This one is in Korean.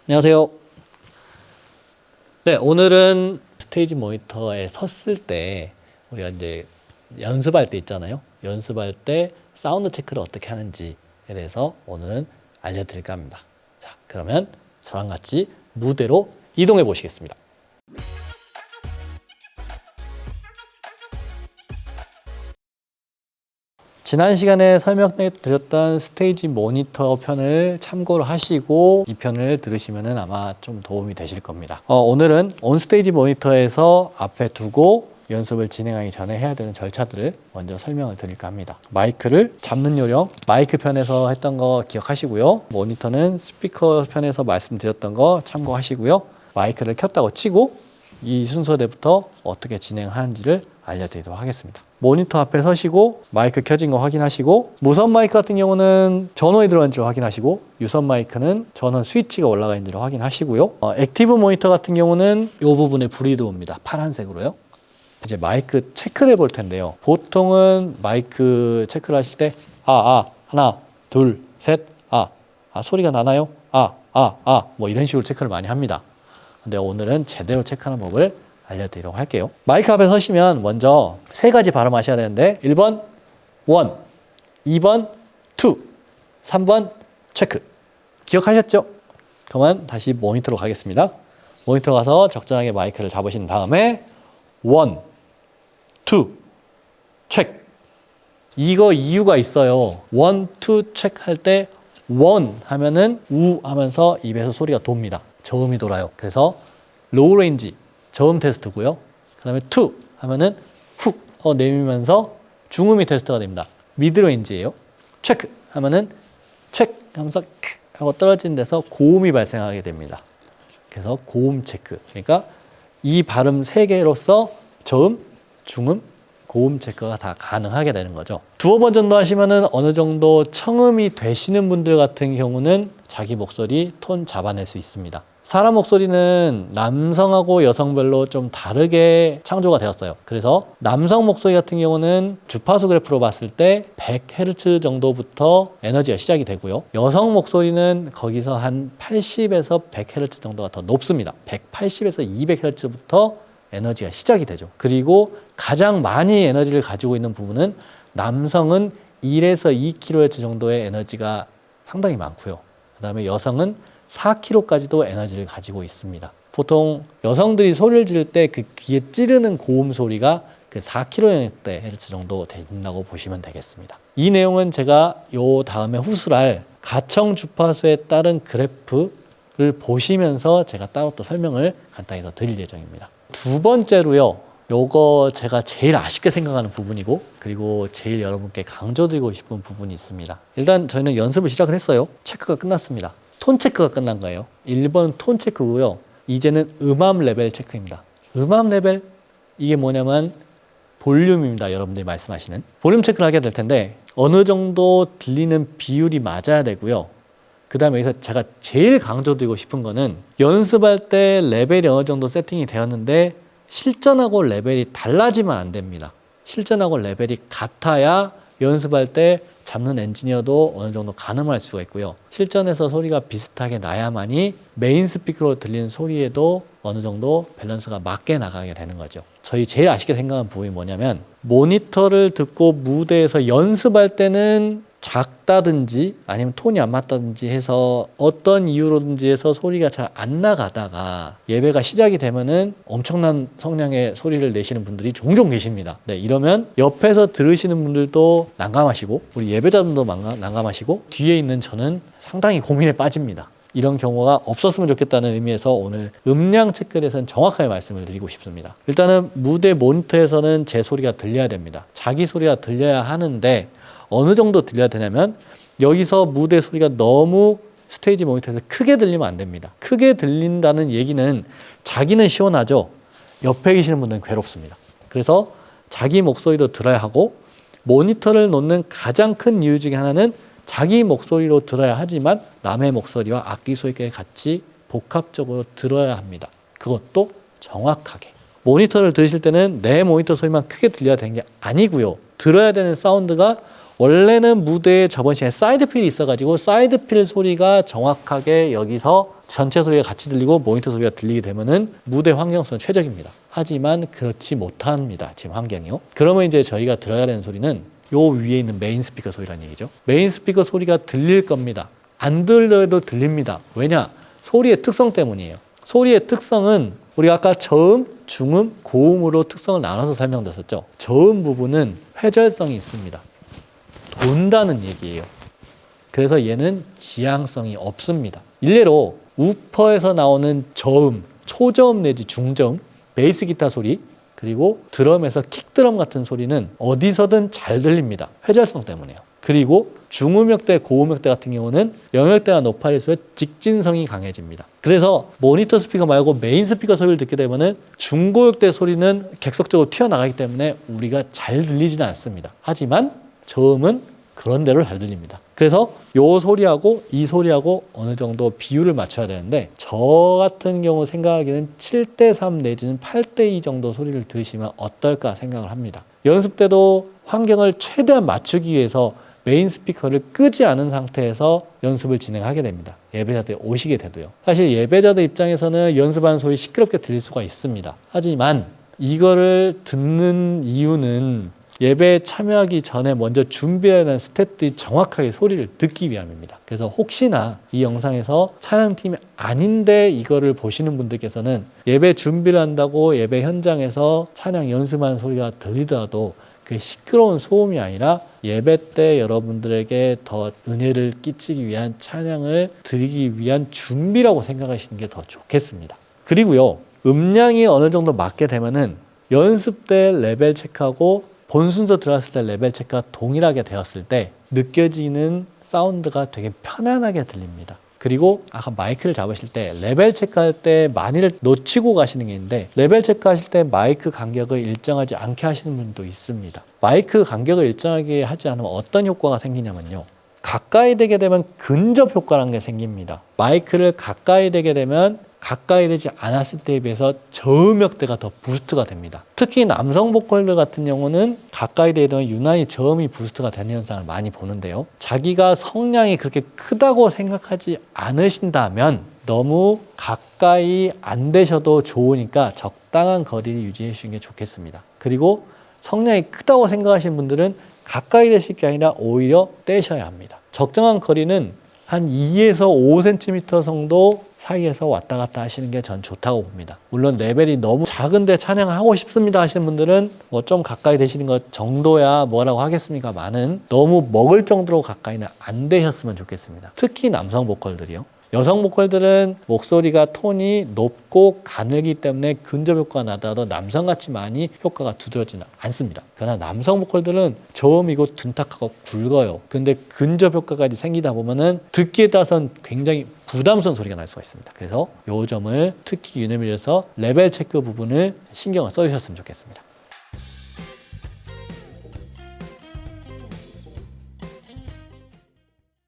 안녕하세요. 네, 오늘은 스테이지 모니터에 섰을 때 우리가 이제 연습할 때 있잖아요. 연습할 때 사운드 체크를 어떻게 하는지에 대해서 오늘은 알려드릴까 합니다. 자, 그러면 저랑 같이 무대로 이동해 보시겠습니다. 지난 시간에 설명드렸던 스테이지 모니터 편을 참고를 하시고 이 편을 들으시면 아마 좀 도움이 되실 겁니다. 오늘은 온스테이지 모니터에서 앞에 두고 연습을 진행하기 전에 해야 되는 절차들을 먼저 설명을 드릴까 합니다. 마이크를 잡는 요령, 마이크 편에서 했던 거 기억하시고요. 모니터는 스피커 편에서 말씀드렸던 거 참고하시고요. 마이크를 켰다고 치고 이 순서대부터 어떻게 진행하는지를 알려드리도록 하겠습니다. 모니터 앞에 서시고 마이크 켜진 거 확인하시고, 무선 마이크 같은 경우는 전원이 들어간지를 확인하시고, 유선 마이크는 전원 스위치가 올라가 있는지를 확인하시고요. 액티브 모니터 같은 경우는 이 부분에 불이 들어옵니다. 파란색으로요. 이제 마이크 체크를 해볼 텐데요. 보통은 마이크 체크를 하실 때 하나 둘 셋 소리가 나나요? 뭐 이런 식으로 체크를 많이 합니다. 근데 오늘은 제대로 체크하는 법을 알려드리도록 할게요. 마이크 앞에 서시면 먼저 세 가지 발음하셔야 되는데 1번 1, 2번 2, 3번 체크. 기억하셨죠? 그러면 다시 모니터로 가겠습니다. 모니터 가서 적절하게 마이크를 잡으신 다음에 1, 2, 체크. 이거 이유가 있어요. 1, 2 체크 할 때 1 하면은 우 하면서 입에서 소리가 돕니다. 저음이 돌아요. 그래서 로우 레인지 저음 테스트고요. 그 다음에 2 하면은 훅 내밀면서 중음이 테스트가 됩니다. 미드 레인지예요. 체크 하면은 체크 하면서 크 하고 떨어지는 데서 고음이 발생하게 됩니다. 그래서 고음 체크. 그러니까 이 발음 3개로서 저음, 중음, 고음 체크가 다 가능하게 되는 거죠. 두어 번 정도 하시면은 어느 정도 청음이 되시는 분들 같은 경우는 자기 목소리 톤 잡아낼 수 있습니다. 사람 목소리는 남성하고 여성별로 좀 다르게 창조가 되었어요. 그래서 남성 목소리 같은 경우는 주파수 그래프로 봤을 때 100Hz 정도부터 에너지가 시작이 되고요. 여성 목소리는 거기서 한 80에서 100Hz 정도가 더 높습니다. 180에서 200Hz부터 에너지가 시작이 되죠. 그리고 가장 많이 에너지를 가지고 있는 부분은 남성은 1에서 2kHz 정도의 에너지가 상당히 많고요. 그 다음에 여성은 4kg까지도 에너지를 가지고 있습니다. 보통 여성들이 소리를 지를 때 그 귀에 찌르는 고음 소리가 그 4kHz 정도 된다고 보시면 되겠습니다. 이 내용은 제가 요 다음에 후술할 가청 주파수에 따른 그래프를 보시면서 제가 따로 또 설명을 간단히 더 드릴 예정입니다. 두 번째로요. 요거 제가 제일 아쉽게 생각하는 부분이고, 그리고 제일 여러분께 강조드리고 싶은 부분이 있습니다. 일단 저희는 연습을 시작을 했어요. 체크가 끝났습니다. 톤 체크가 끝난 거예요. 1번은 톤 체크고요. 이제는 음압 레벨 체크입니다. 음압 레벨, 이게 뭐냐면 볼륨입니다. 여러분들이 말씀하시는 볼륨 체크를 하게 될 텐데 어느 정도 들리는 비율이 맞아야 되고요. 그 다음에 여기서 제가 제일 강조드리고 싶은 거는 연습할 때 레벨이 어느 정도 세팅이 되었는데 실전하고 레벨이 달라지면 안 됩니다. 실전하고 레벨이 같아야 연습할 때 잡는 엔지니어도 어느 정도 가늠할 수가 있고요. 실전에서 소리가 비슷하게 나야만이 메인 스피커로 들리는 소리에도 어느 정도 밸런스가 맞게 나가게 되는 거죠. 저희 제일 아쉽게 생각하는 부분이 뭐냐면, 모니터를 듣고 무대에서 연습할 때는 작다든지 아니면 톤이 안 맞다든지 해서 어떤 이유로든지 해서 소리가 잘 안 나가다가 예배가 시작이 되면은 엄청난 성량의 소리를 내시는 분들이 종종 계십니다. 네, 이러면 옆에서 들으시는 분들도 난감하시고 우리 예배자분도 난감하시고 뒤에 있는 저는 상당히 고민에 빠집니다. 이런 경우가 없었으면 좋겠다는 의미에서 오늘 음량 체크에 대해서는 정확하게 말씀을 드리고 싶습니다. 일단은 무대 모니터에서는 제 소리가 들려야 됩니다. 자기 소리가 들려야 하는데 어느 정도 들려야 되냐면, 여기서 무대 소리가 너무 스테이지 모니터에서 크게 들리면 안 됩니다. 크게 들린다는 얘기는 자기는 시원하죠. 옆에 계시는 분들은 괴롭습니다. 그래서 자기 목소리도 들어야 하고, 모니터를 놓는 가장 큰 이유 중에 하나는 자기 목소리로 들어야 하지만 남의 목소리와 악기 소리까지 같이 복합적으로 들어야 합니다. 그것도 정확하게. 모니터를 들으실 때는 내 모니터 소리만 크게 들려야 되는 게 아니고요. 들어야 되는 사운드가 원래는 무대에 저번 시간에 사이드필이 있어가지고 사이드필 소리가 정확하게 여기서 전체 소리가 같이 들리고 모니터 소리가 들리게 되면은 무대 환경성은 최적입니다. 하지만 그렇지 못합니다. 지금 환경이요. 그러면 이제 저희가 들어야 되는 소리는 요 위에 있는 메인 스피커 소리라는 얘기죠. 메인 스피커 소리가 들릴 겁니다. 안 들려도 들립니다. 왜냐? 소리의 특성 때문이에요. 소리의 특성은 우리가 아까 저음, 중음, 고음으로 특성을 나눠서 설명드렸었죠. 저음 부분은 회절성이 있습니다. 돈다는 얘기예요. 그래서 얘는 지향성이 없습니다. 일례로 우퍼에서 나오는 저음, 초저음 내지 중저음, 베이스 기타 소리, 그리고 드럼에서 킥드럼 같은 소리는 어디서든 잘 들립니다. 회절성 때문에요. 그리고 중음역대, 고음역대 같은 경우는 영역대가 높아질수록 직진성이 강해집니다. 그래서 모니터 스피커 말고 메인 스피커 소리를 듣게 되면 중고역대 소리는 객석적으로 튀어나가기 때문에 우리가 잘 들리지는 않습니다. 하지만 저음은 그런 대로 잘 들립니다. 그래서 요 소리하고 이 소리하고 어느 정도 비율을 맞춰야 되는데 저 같은 경우 생각하기에는 7:3 내지는 8:2 정도 소리를 들으시면 어떨까 생각을 합니다. 연습 때도 환경을 최대한 맞추기 위해서 메인 스피커를 끄지 않은 상태에서 연습을 진행하게 됩니다. 예배자들 오시게 돼도요. 사실 예배자들 입장에서는 연습하는 소리 시끄럽게 들릴 수가 있습니다. 하지만 이거를 듣는 이유는 예배에 참여하기 전에 먼저 준비하는 스태프들이 정확하게 소리를 듣기 위함입니다. 그래서 혹시나 이 영상에서 찬양팀이 아닌데 이거를 보시는 분들께서는 예배 준비를 한다고 예배 현장에서 찬양 연습하는 소리가 들리더라도 그 시끄러운 소음이 아니라 예배 때 여러분들에게 더 은혜를 끼치기 위한 찬양을 드리기 위한 준비라고 생각하시는 게 더 좋겠습니다. 그리고요, 음량이 어느 정도 맞게 되면은 연습 때 레벨 체크하고 본 순서 들어갔을 때 레벨 체크가 동일하게 되었을 때 느껴지는 사운드가 되게 편안하게 들립니다. 그리고 아까 마이크를 잡으실 때 레벨 체크할 때 많이를 놓치고 가시는 게 있는데 레벨 체크하실 때 마이크 간격을 일정하지 않게 하시는 분도 있습니다. 마이크 간격을 일정하게 하지 않으면 어떤 효과가 생기냐면요. 가까이 되게 되면 근접 효과라는 게 생깁니다. 마이크를 가까이 되게 되면 가까이 되지 않았을 때에 비해서 저음역대가 더 부스트가 됩니다. 특히 남성 보컬들 같은 경우는 가까이 되면 유난히 저음이 부스트가 되는 현상을 많이 보는데요. 자기가 성량이 그렇게 크다고 생각하지 않으신다면 너무 가까이 안 되셔도 좋으니까 적당한 거리를 유지해 주시는 게 좋겠습니다. 그리고 성량이 크다고 생각하시는 분들은 가까이 되실 게 아니라 오히려 떼셔야 합니다. 적정한 거리는 한 2에서 5cm 정도 사이에서 왔다 갔다 하시는 게 전 좋다고 봅니다. 물론 레벨이 너무 작은데 찬양을 하고 싶습니다 하시는 분들은 뭐 좀 가까이 되시는 것 정도야 뭐라고 하겠습니까만은 너무 먹을 정도로 가까이는 안 되셨으면 좋겠습니다. 특히 남성 보컬들이요. 여성 보컬들은 목소리가 톤이 높고 가늘기 때문에 근접 효과가 나더라도 남성같이 많이 효과가 두드러지는 않습니다. 그러나 남성 보컬들은 저음이고 둔탁하고 굵어요. 근데 근접 효과까지 생기다 보면은 듣기에 따라서는 굉장히 부담스러운 소리가 날 수가 있습니다. 그래서 이 점을 특히 유념해서 레벨 체크 부분을 신경을 써주셨으면 좋겠습니다.